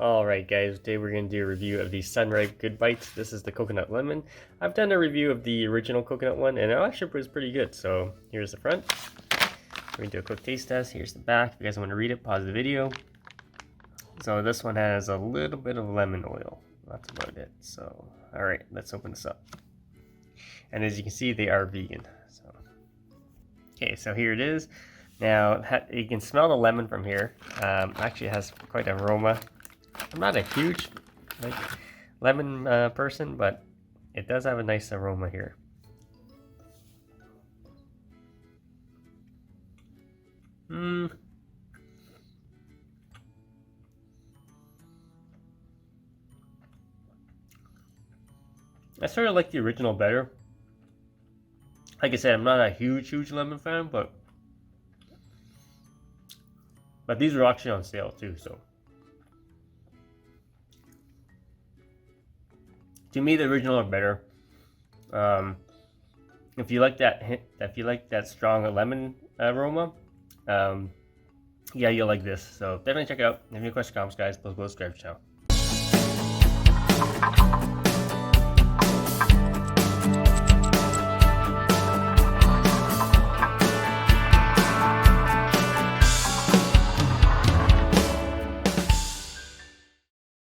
Alright guys, today we're going to do a review of the Rype Good Bites. This is the coconut lemon. I've done a review of the original coconut one and it actually was pretty good. So here's the front. We're going to do a quick taste test. Here's the back. If you guys want to read it, pause the video. So this one has a little bit of lemon oil. That's about it. So alright, let's open this up. And as you can see, they are vegan. So okay, so here it is. Now you can smell the lemon from here. Actually it has quite an aroma. I'm not a huge lemon person, but it does have a nice aroma here. I sort of like the original better. Like I said, I'm not a huge lemon fan, but these are actually on sale too, so. To me, the original are better. If you like that strong lemon aroma, yeah, you'll like this. So definitely check it out. If you have any questions, comments, guys, please go subscribe to the channel.